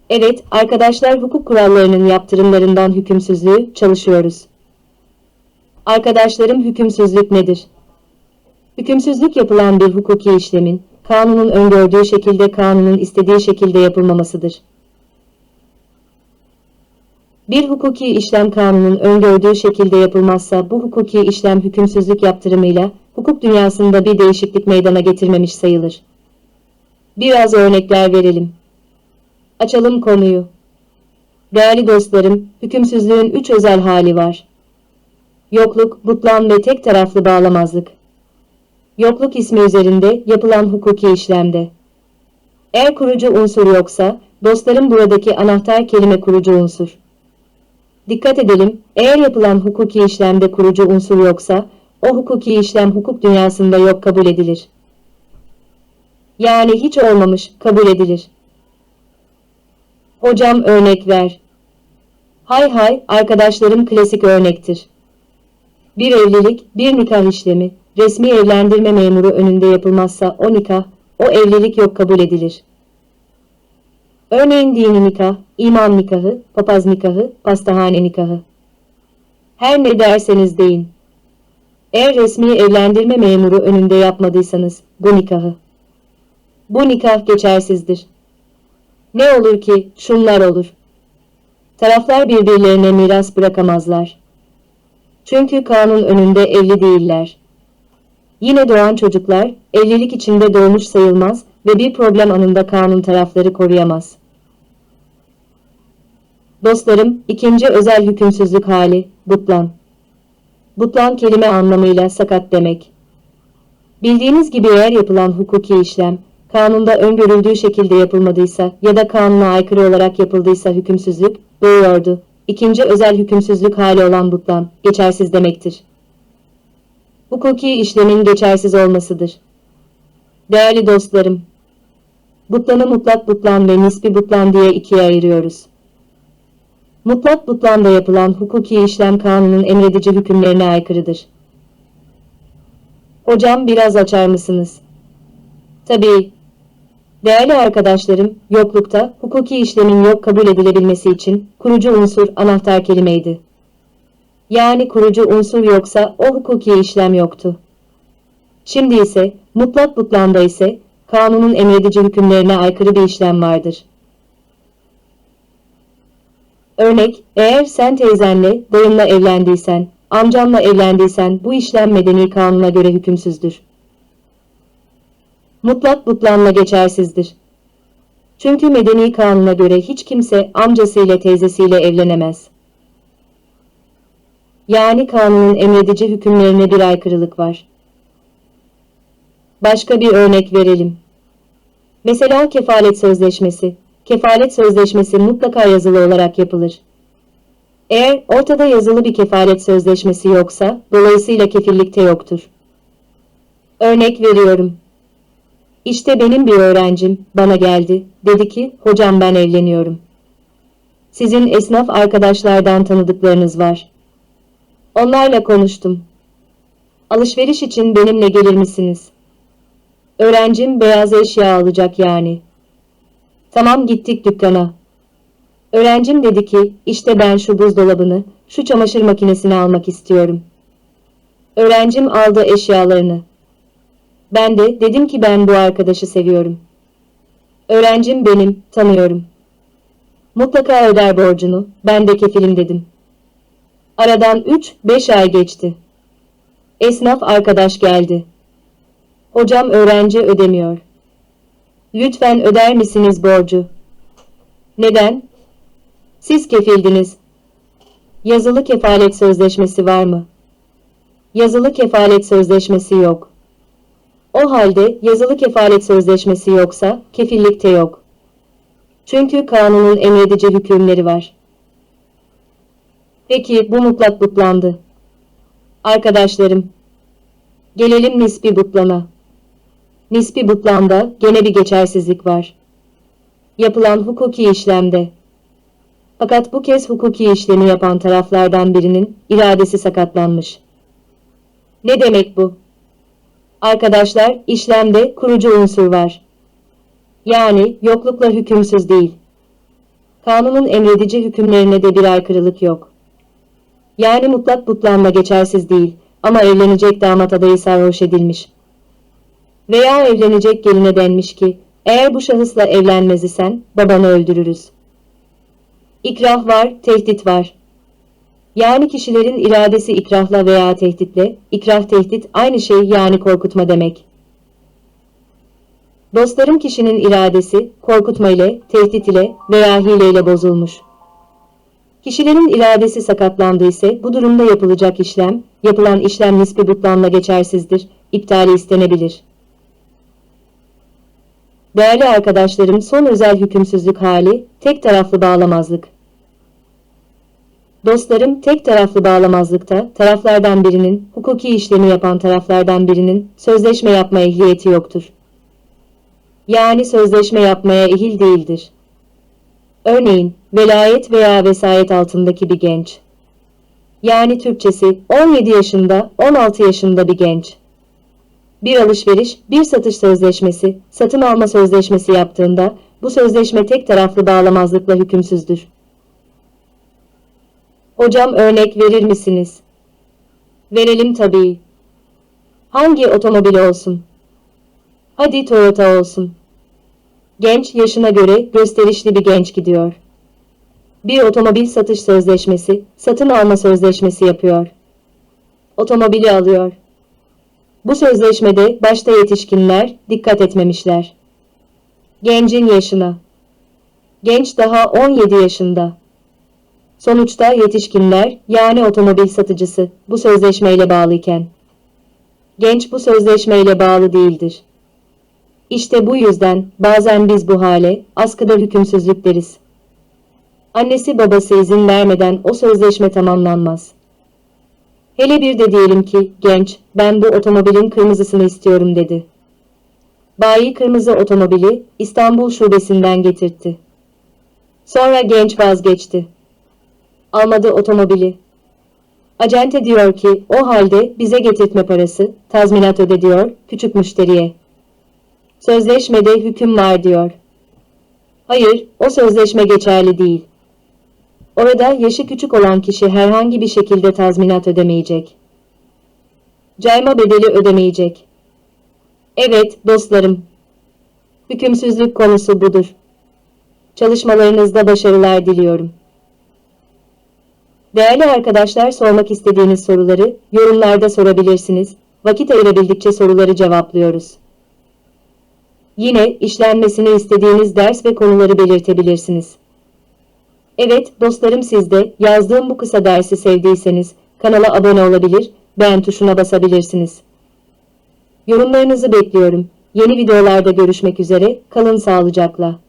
Evet, arkadaşlar hukuk kurallarının yaptırımlarından hükümsüzlüğü çalışıyoruz. Arkadaşlarım hükümsüzlük nedir? Hükümsüzlük yapılan bir hukuki işlemin, kanunun öngördüğü şekilde kanunun istediği şekilde yapılmamasıdır. Bir hukuki işlem kanunun öngördüğü şekilde yapılmazsa bu hukuki işlem hükümsüzlük yaptırımıyla hukuk dünyasında bir değişiklik meydana getirmemiş sayılır. Biraz örnekler verelim. Açalım konuyu. Değerli dostlarım, hükümsüzlüğün 3 özel hali var. Yokluk, butlan ve tek taraflı bağlamazlık. Yokluk ismi üzerinde yapılan hukuki işlemde. Eğer kurucu unsur yoksa, dostlarım buradaki anahtar kelime kurucu unsur. Dikkat edelim, eğer yapılan hukuki işlemde kurucu unsur yoksa, o hukuki işlem hukuk dünyasında yok kabul edilir. Yani hiç olmamış, kabul edilir. Hocam örnek ver. Hay hay, arkadaşlarım klasik örnektir. Bir evlilik, bir nikah işlemi, resmi evlendirme memuru önünde yapılmazsa o nikah, o evlilik yok kabul edilir. Örneğin dini nikah, imam nikahı, papaz nikahı, pastahane nikahı. Her ne derseniz deyin. Eğer resmi evlendirme memuru önünde yapmadıysanız bu nikahı. Bu nikah geçersizdir. Ne olur ki şunlar olur. Taraflar birbirlerine miras bırakamazlar. Çünkü kanun önünde evli değiller. Yine doğan çocuklar evlilik içinde doğmuş sayılmaz ve bir problem anında kanun tarafları koruyamaz. Dostlarım, ikinci özel hükümsüzlük hali, butlan. Butlan kelime anlamıyla sakat demek. Bildiğiniz gibi eğer yapılan hukuki işlem, kanunda öngörüldüğü şekilde yapılmadıysa ya da kanuna aykırı olarak yapıldıysa hükümsüzlük doğuyordu. İkinci özel hükümsüzlük hali olan butlan, geçersiz demektir. Hukuki işlemin geçersiz olmasıdır. Değerli dostlarım, butlanı mutlak butlan ve nispi butlan diye ikiye ayırıyoruz. Mutlak butlanda yapılan hukuki işlem kanunun emredici hükümlerine aykırıdır. Hocam biraz açar mısınız? Tabii. Değerli arkadaşlarım, yoklukta hukuki işlemin yok kabul edilebilmesi için kurucu unsur anahtar kelimeydi. Yani kurucu unsur yoksa o hukuki işlem yoktu. Şimdi ise mutlak butlanda ise kanunun emredici hükümlerine aykırı bir işlem vardır. Örnek, eğer sen teyzenle, dayınla evlendiysen, amcanla evlendiysen bu işlem medeni kanuna göre hükümsüzdür. Mutlak butlanla geçersizdir. Çünkü medeni kanuna göre hiç kimse amcasıyla teyzesiyle evlenemez. Yani kanunun emredici hükümlerine bir aykırılık var. Başka bir örnek verelim. Mesela kefalet sözleşmesi. Kefalet sözleşmesi mutlaka yazılı olarak yapılır. Eğer ortada yazılı bir kefalet sözleşmesi yoksa, dolayısıyla kefillikte yoktur. Örnek veriyorum. İşte benim bir öğrencim bana geldi, dedi ki, hocam ben evleniyorum. Sizin esnaf arkadaşlardan tanıdıklarınız var. Onlarla konuştum. Alışveriş için benimle gelir misiniz? Öğrencim beyaz eşya alacak yani. Tamam gittik dükkana. Öğrencim dedi ki, işte ben şu buzdolabını, şu çamaşır makinesini almak istiyorum. Öğrencim aldı eşyalarını. Ben de dedim ki ben bu arkadaşı seviyorum. Öğrencim benim, tanıyorum. Mutlaka öder borcunu, ben de kefilim dedim. Aradan 3-5 ay geçti. Esnaf arkadaş geldi. Hocam öğrenci ödemiyor. Lütfen öder misiniz borcu? Neden? Siz kefildiniz. Yazılı kefalet sözleşmesi var mı? Yazılı kefalet sözleşmesi yok. O halde yazılı kefalet sözleşmesi yoksa kefillikte yok. Çünkü kanunun emredici hükümleri var. Peki bu mutlak butlandı. Arkadaşlarım, gelelim nispi butlana. Nispi butlanda gene bir geçersizlik var. Yapılan hukuki işlemde. Fakat bu kez hukuki işlemi yapan taraflardan birinin iradesi sakatlanmış. Ne demek bu? Arkadaşlar, işlemde kurucu unsur var. Yani yoklukla hükümsüz değil. Kanunun emredici hükümlerine de bir aykırılık yok. Yani mutlak butlanma geçersiz değil ama evlenecek damat adayı sarhoş edilmiş. Veya evlenecek geline denmiş ki, eğer bu şahısla evlenmez isen babanı öldürürüz. İkrah var, tehdit var. Yani kişilerin iradesi ikrahla veya tehditle, ikrah tehdit aynı şey yani korkutma demek. Dostlarım kişinin iradesi, korkutma ile, tehdit ile veya hileyle bozulmuş. Kişilerin iradesi sakatlandı ise bu durumda yapılan işlem nispi butlanma geçersizdir, iptali istenebilir. Değerli arkadaşlarım, son özel hükümsüzlük hali, tek taraflı bağlamazlık. Dostlarım, tek taraflı bağlamazlıkta, taraflardan birinin, hukuki işlemi yapan taraflardan birinin, sözleşme yapma ehliyeti yoktur. Yani sözleşme yapmaya ehil değildir. Örneğin, velayet veya vesayet altındaki bir genç. Yani Türkçesi, 17 yaşında, 16 yaşında bir genç. Bir alışveriş, bir satış sözleşmesi, satın alma sözleşmesi yaptığında, bu sözleşme tek taraflı bağlamazlıkla hükümsüzdür. Hocam örnek verir misiniz? Verelim tabii. Hangi otomobil olsun? Hadi Toyota olsun. Genç yaşına göre gösterişli bir genç gidiyor. Bir otomobil satış sözleşmesi, satın alma sözleşmesi yapıyor. Otomobili alıyor. Bu sözleşmede başta yetişkinler dikkat etmemişler. Gencin yaşına. Genç daha 17 yaşında. Sonuçta yetişkinler yani otomobil satıcısı bu sözleşmeyle bağlıyken genç bu sözleşmeyle bağlı değildir. İşte bu yüzden bazen biz bu hale askıda hükümsüzlük deriz. Annesi babası izin vermeden o sözleşme tamamlanmaz. Hele bir de diyelim ki genç ben bu otomobilin kırmızısını istiyorum dedi. Bayi kırmızı otomobili İstanbul şubesinden getirtti. Sonra genç vazgeçti. Almadı otomobili. Acente diyor ki o halde bize getirtme parası, tazminat öde diyor küçük müşteriye. Sözleşmede hüküm var diyor. Hayır, o sözleşme geçerli değil. Orada yaşı küçük olan kişi herhangi bir şekilde tazminat ödemeyecek. Cayma bedeli ödemeyecek. Evet, dostlarım. Hükümsüzlük konusu budur. Çalışmalarınızda başarılar diliyorum. Değerli arkadaşlar, sormak istediğiniz soruları yorumlarda sorabilirsiniz. Vakit ayırabildikçe soruları cevaplıyoruz. Yine işlenmesini istediğiniz ders ve konuları belirtebilirsiniz. Evet dostlarım, siz de yazdığım bu kısa dersi sevdiyseniz kanala abone olabilir, beğen tuşuna basabilirsiniz. Yorumlarınızı bekliyorum. Yeni videolarda görüşmek üzere, kalın sağlıcakla.